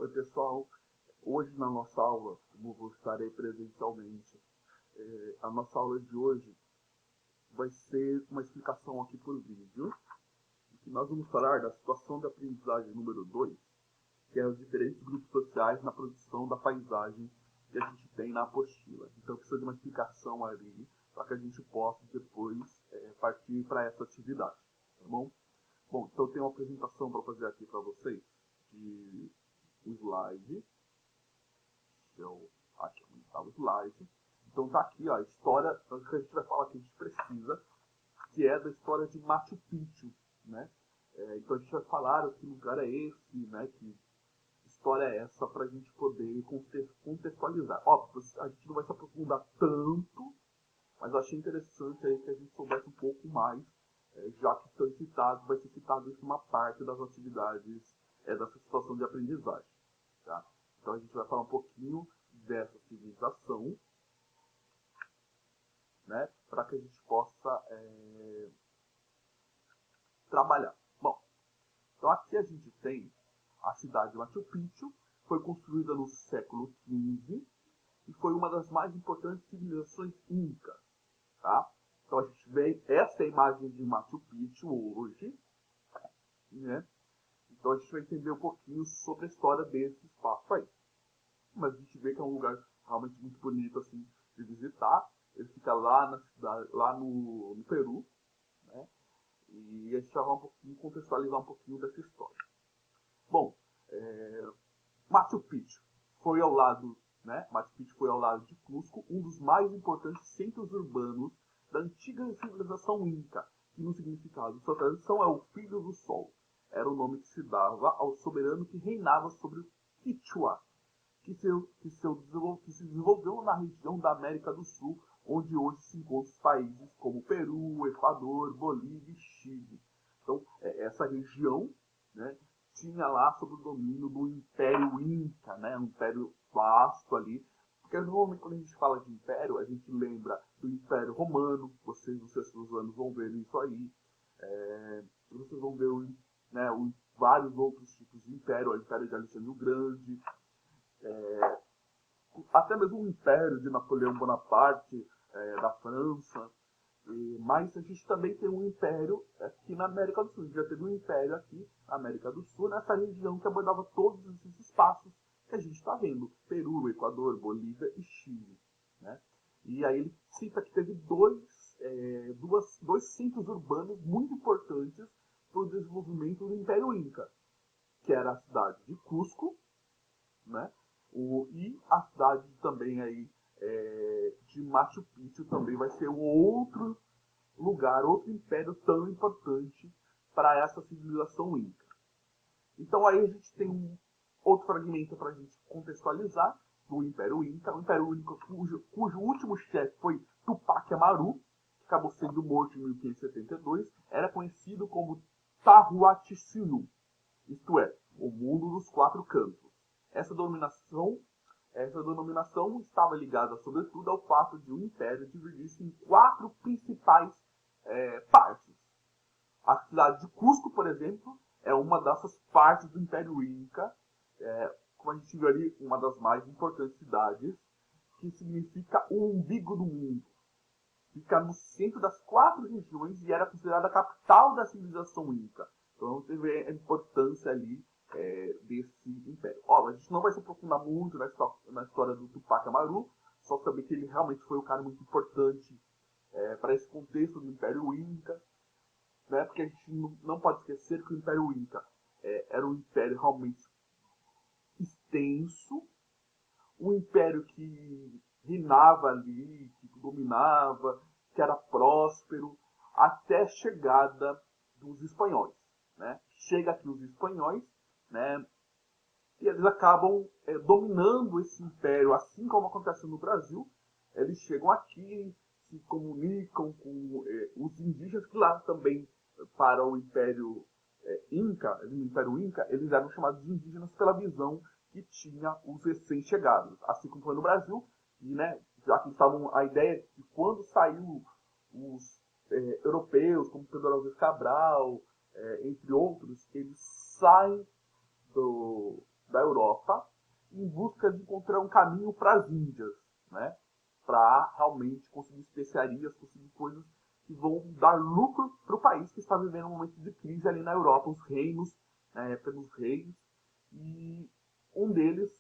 Oi pessoal, hoje na nossa aula, como eu estarei presencialmente, a nossa aula de hoje vai ser uma explicação aqui por vídeo, que nós vamos falar da situação de aprendizagem número 2, que é os diferentes grupos sociais na produção da paisagem que a gente tem na apostila. Então precisa de uma explicação ali, para que a gente possa depois partir para essa atividade, tá bom? Bom, então eu tenho uma apresentação para fazer aqui para vocês, de um slide. Aqui está o slide. Então tá aqui ó, a história que a gente vai falar que a gente precisa, que é da história de Machu Picchu, né? Então a gente vai falar que lugar é esse, né? Que história é essa, para a gente poder contextualizar. Óbvio, a gente não vai se aprofundar tanto, mas eu achei interessante aí que a gente soubesse um pouco mais, já que foi citado, vai ser citado isso uma parte das atividades dessa situação de aprendizagem. Tá? Então a gente vai falar um pouquinho dessa civilização, né, para que a gente possa trabalhar. Bom, então aqui a gente tem a cidade de Machu Picchu, foi construída no século XV e foi uma das mais importantes civilizações incas. Tá? Então a gente vê essa imagem de Machu Picchu hoje, né? Então a gente vai entender um pouquinho sobre a história desse espaço aí. Mas a gente vê que é um lugar realmente muito bonito assim de visitar. Ele fica lá na cidade, lá no Peru, né? E a gente vai contextualizar um pouquinho dessa história. Bom, Machu Picchu foi ao lado, né? Machu Picchu foi ao lado de Cusco, um dos mais importantes centros urbanos da antiga civilização inca, que no significado sua tradução é o Filho do Sol. Era o nome que se dava ao soberano que reinava sobre o Quichua, que se desenvolveu na região da América do Sul, onde hoje se encontram os países como Peru, Equador, Bolívia e Chile. Então, essa região, né, tinha lá sob o domínio do Império Inca, né, um império vasto ali. Porque normalmente quando a gente fala de império, a gente lembra do Império Romano, vocês nos seus anos vão ver isso aí. Vocês vão ver vários outros tipos de império, o Império de Alexandre o Grande, até mesmo o Império de Napoleão Bonaparte, da França. Mas a gente também tem um império aqui na América do Sul. A gente já teve um império aqui na América do Sul, nessa região que abordava todos esses espaços que a gente está vendo. Peru, Equador, Bolívia e Chile. Né? E aí ele cita que teve dois centros urbanos muito importantes para o desenvolvimento do Império Inca, que era a cidade de Cusco, né? E a cidade também aí, de Machu Picchu também vai ser um outro lugar, outro império tão importante para essa civilização inca. Então aí a gente tem um outro fragmento para a gente contextualizar do Império Inca, o Império Inca cujo último chefe foi Tupac Amaru, que acabou sendo morto em 1572, era conhecido como Tahuantinsuyo, isto é, o mundo dos quatro cantos. Essa denominação estava ligada, sobretudo, ao fato de o Império dividir-se em quatro principais partes. A cidade de Cusco, por exemplo, é uma dessas partes do Império Inca, como a gente viu ali, uma das mais importantes cidades, que significa o umbigo do mundo. Fica no centro das quatro regiões e era considerada a capital da civilização Inca. Então teve a importância ali desse império. A gente não vai se aprofundar muito na história do Tupac Amaru, só saber que ele realmente foi um cara muito importante para esse contexto do Império Inca, né? Porque a gente não pode esquecer que o Império Inca era um império realmente extenso, um império que reinava ali, que dominava, que era próspero, até a chegada dos espanhóis. Né? Chega aqui os espanhóis, né? E eles acabam dominando esse império, assim como acontece no Brasil. Eles chegam aqui, se comunicam com os indígenas, que lá também, para o Império Inca, no Império Inca, eles eram chamados de indígenas pela visão que tinha os recém-chegados, assim como foi no Brasil, e, né, já que estavam a ideia de que quando saiu os europeus, como Pedro Álvares Cabral, entre outros, eles saem da Europa em busca de encontrar um caminho para as Índias, né? Para realmente conseguir especiarias, conseguir coisas que vão dar lucro para o país que está vivendo um momento de crise ali na Europa, os reinos, na época dos reis, e um deles,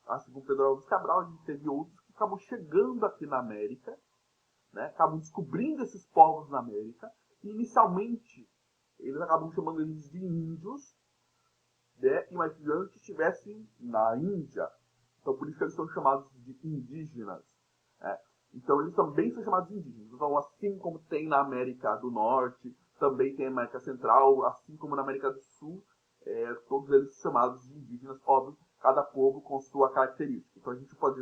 assim como Pedro Álvares Cabral, a gente teve outros que acabam chegando aqui na América, né? Acabam descobrindo esses povos na América, e inicialmente eles acabam chamando eles de índios, né? Imaginando que estivessem na Índia. Então por isso que eles são chamados de indígenas, né? Então eles também são chamados de indígenas. Então assim como tem na América do Norte, também tem na América Central, assim como na América do Sul, todos eles são chamados de indígenas, óbvio, cada povo com sua característica. Então a gente pode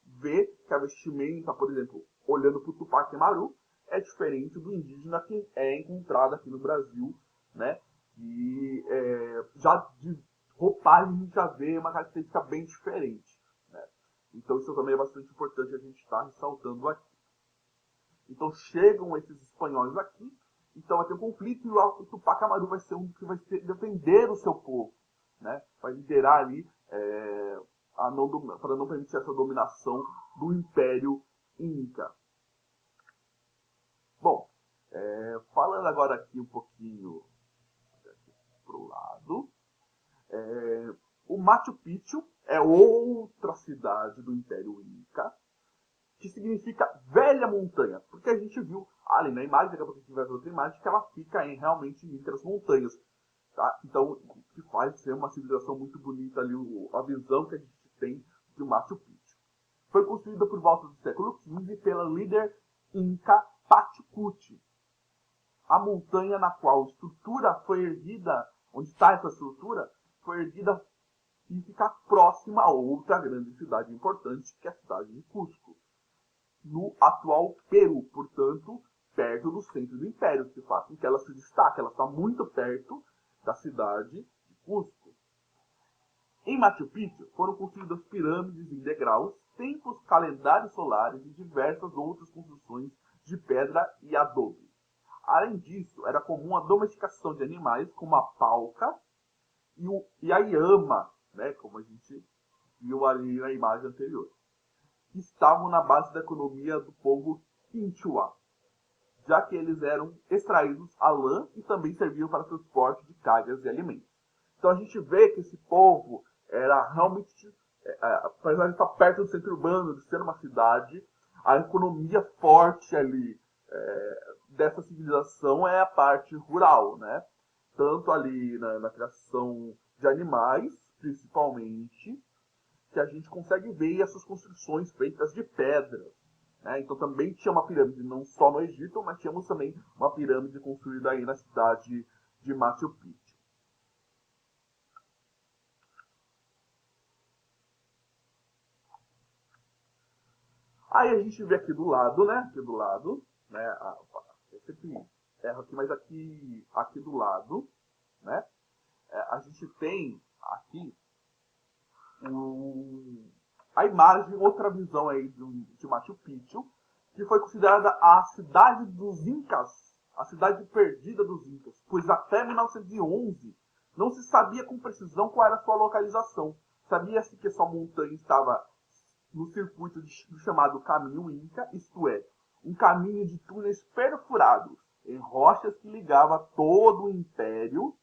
ver que a vestimenta, por exemplo, olhando para o Tupac Amaru, é diferente do indígena que é encontrado aqui no Brasil, né? E já de roupagem a gente já vê uma característica bem diferente, né? Então isso também é bastante importante a gente estar ressaltando aqui. Então chegam esses espanhóis aqui, então vai ter um conflito e o Tupac Amaru vai ser um que vai defender o seu povo, né? Vai liderar ali para não permitir essa dominação do Império Inca. Bom, falando agora aqui um pouquinho para o lado, o Machu Picchu é outra cidade do Império Inca, que significa velha montanha, porque a gente viu ali na imagem, daqui a pouco a gente vai ver outra imagem, que ela fica realmente entre as montanhas. Tá? Então, o que faz ser uma civilização muito bonita ali, a visão que a gente tem de Machu Picchu. Foi construída por volta do século XV pela líder Inca Pachacuti. A montanha na qual a estrutura foi erguida, onde está essa estrutura, foi erguida e fica próxima a outra grande cidade importante, que é a cidade de Cusco, no atual Peru, portanto, perto do centro do Império, que faz com que ela se destaque. Ela está muito perto da cidade de Cusco. Em Machu Picchu foram construídas pirâmides em degraus, templos, calendários solares e diversas outras construções de pedra e adobe. Além disso, era comum a domesticação de animais como a pauca e a iama, né, como a gente viu ali na imagem anterior, que estavam na base da economia do povo Quinchua, já que eles eram extraídos a lã e também serviam para transporte de cargas e alimentos. Então a gente vê que esse povo era realmente, apesar de estar perto do centro urbano, de ser uma cidade, a economia forte ali dessa civilização é a parte rural, né? Tanto ali na criação de animais, principalmente, que a gente consegue ver essas construções feitas de pedra, né? Então também tinha uma pirâmide, não só no Egito, mas tínhamos também uma pirâmide construída aí na cidade de Machu Picchu. Aí a gente vê aqui do lado, né? Eu sempre erro aqui, mas aqui do lado, né? A gente tem aqui a imagem, outra visão aí de Machu Picchu, que foi considerada a cidade dos Incas, a cidade perdida dos Incas, pois até 1911 não se sabia com precisão qual era a sua localização. Sabia-se que sua montanha estava no circuito do chamado Caminho Inca, isto é, um caminho de túneis perfurados em rochas que ligava todo o Império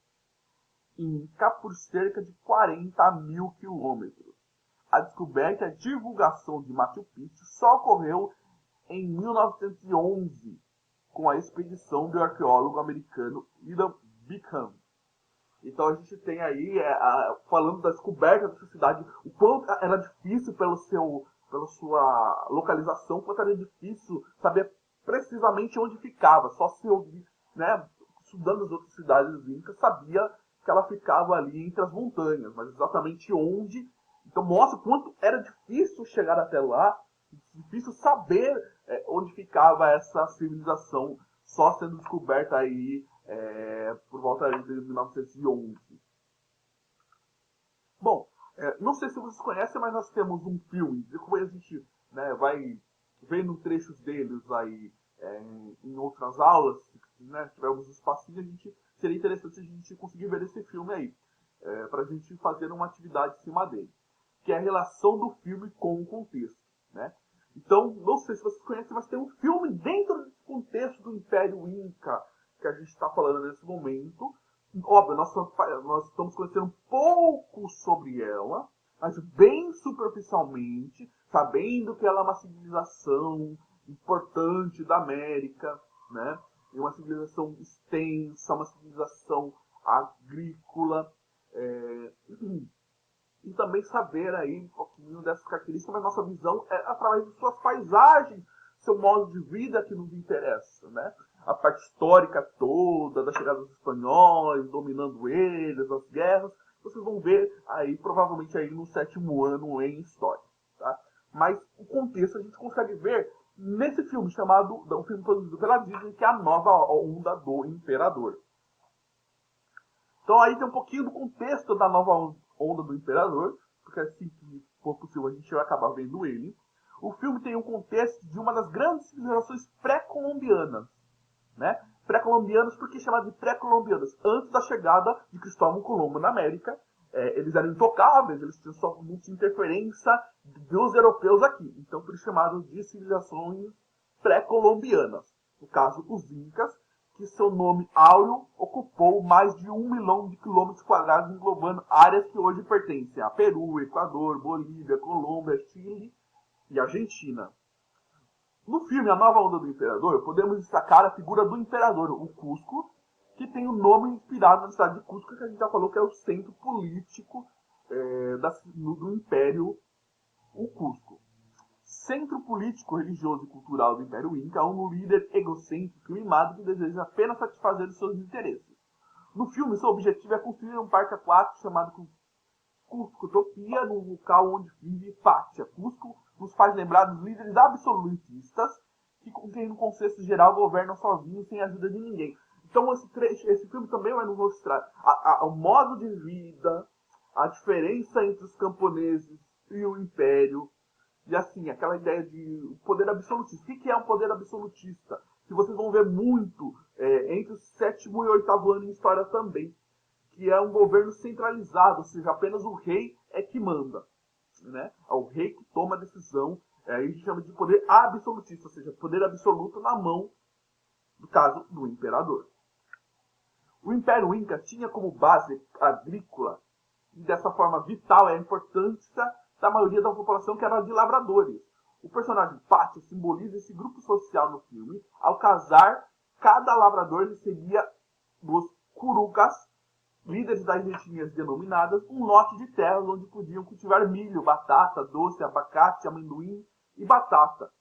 Inca por cerca de 40 mil quilômetros. A descoberta e a divulgação de Machu Picchu só ocorreu em 1911, com a expedição do arqueólogo americano William Bingham. Então a gente tem aí, falando da descoberta dessa cidade, o quanto era difícil pela sua localização, o quanto era difícil saber precisamente onde ficava. Só se eu, né, estudando as outras cidades incas, sabia que ela ficava ali entre as montanhas, mas exatamente onde. Então mostra o quanto era difícil chegar até lá, difícil saber onde ficava essa civilização, só sendo descoberta aí por volta de 1911. Bom, não sei se vocês conhecem, mas nós temos um filme, depois a gente vai vendo trechos deles aí em outras aulas, né, se tivermos espacinho, seria interessante a gente conseguir ver esse filme aí, para a gente fazer uma atividade em cima dele, que é a relação do filme com o contexto, né? Então, não sei se vocês conhecem, mas tem um filme dentro desse contexto do Império Inca que a gente está falando nesse momento. Óbvio, nós estamos conhecendo um pouco sobre ela, mas bem superficialmente, sabendo que ela é uma civilização importante da América, né? E uma civilização extensa, uma civilização agrícola, e também saber aí um pouquinho dessas características, mas nossa visão é através de suas paisagens, seu modo de vida que nos interessa, né? A parte histórica toda, da chegada dos espanhóis, dominando eles, as guerras, vocês vão ver aí, provavelmente aí no 7º ano em história, tá? Mas o contexto a gente consegue ver nesse filme chamado, um filme produzido pela Disney, que é A Nova Onda do Imperador. Então aí tem um pouquinho do contexto da Nova Onda do Imperador, porque assim que for possível a gente vai acabar vendo ele. O filme tem um contexto de uma das grandes civilizações pré-colombianas, né? Pré-colombianos, por que chamado de pré-colombianos? Antes da chegada de Cristóvão Colombo na América, eles eram intocáveis, eles tinham só muita interferência dos europeus aqui. Então, por isso chamados de civilizações pré-colombianas. No caso, os Incas, que seu nome áureo ocupou mais de 1 milhão de quilômetros quadrados, englobando áreas que hoje pertencem a Peru, Equador, Bolívia, Colômbia, Chile e Argentina. No filme A Nova Onda do Imperador, podemos destacar a figura do imperador, o Cusco, que tem o nome inspirado na cidade de Cusco, que a gente já falou que é o centro político do Império, o Cusco. Centro político, religioso e cultural do Império Inca, um líder egocêntrico e mimado que deseja apenas satisfazer os seus interesses. No filme, seu objetivo é construir um parque aquático chamado Cuscotopia, no local onde vive Pátia. Cusco nos faz lembrar dos líderes absolutistas que, no contexto geral, governam sozinhos sem a ajuda de ninguém. Então, esse filme também vai nos mostrar o modo de vida, a diferença entre os camponeses e o Império. E assim, aquela ideia de poder absolutista. O que é um poder absolutista? Que vocês vão ver muito entre o 7º e 8º ano em história também. Que é um governo centralizado, ou seja, apenas o rei é que manda. Né? É o rei que toma a decisão. A gente chama de poder absolutista, ou seja, poder absoluto na mão, no caso, do imperador. O Império Inca tinha como base agrícola, e dessa forma vital, a importância da maioria da população que era de lavradores. O personagem Pátia simboliza esse grupo social no filme. Ao casar, cada lavrador recebia dos curucas, líderes das etnias denominadas, um lote de terras onde podiam cultivar milho, batata, doce, abacate, amendoim e batata.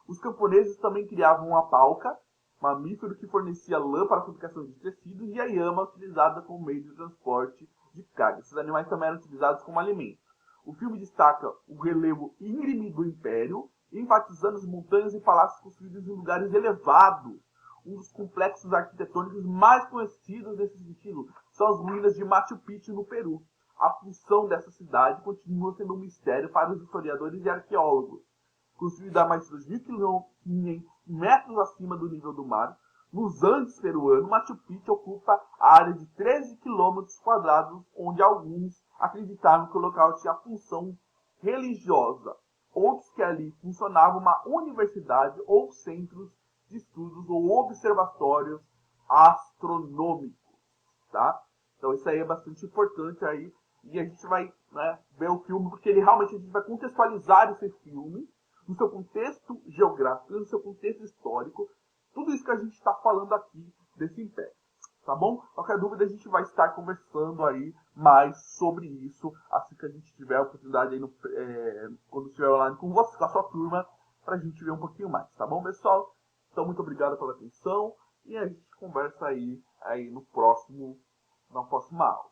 Os camponeses também criavam a palca, mamífero que fornecia lã para a fabricação de tecidos, e a iama, utilizada como meio de transporte de carga. Esses animais também eram utilizados como alimento. O filme destaca o relevo íngreme do Império, enfatizando as montanhas e palácios construídos em lugares elevados. Um dos complexos arquitetônicos mais conhecidos nesse sentido são as ruínas de Machu Picchu, no Peru. A função dessa cidade continua sendo um mistério para os historiadores e arqueólogos. Construída a mais de 2.500 metros acima do nível do mar, nos Andes peruanos, Machu Picchu ocupa a área de 13 quilômetros quadrados, onde alguns acreditavam que o local tinha função religiosa, outros que ali funcionava uma universidade ou centros de estudos ou observatórios astronômicos, tá? Então isso aí é bastante importante aí, e a gente vai, né, ver o filme, porque ele realmente a gente vai contextualizar esse filme no seu contexto geográfico, no seu contexto histórico, tudo isso que a gente está falando aqui desse império, tá bom? Qualquer dúvida a gente vai estar conversando aí mais sobre isso, assim que a gente tiver a oportunidade aí quando estiver online com você, com a sua turma, para a gente ver um pouquinho mais, tá bom, pessoal? Então, muito obrigado pela atenção e a gente conversa aí na próxima aula.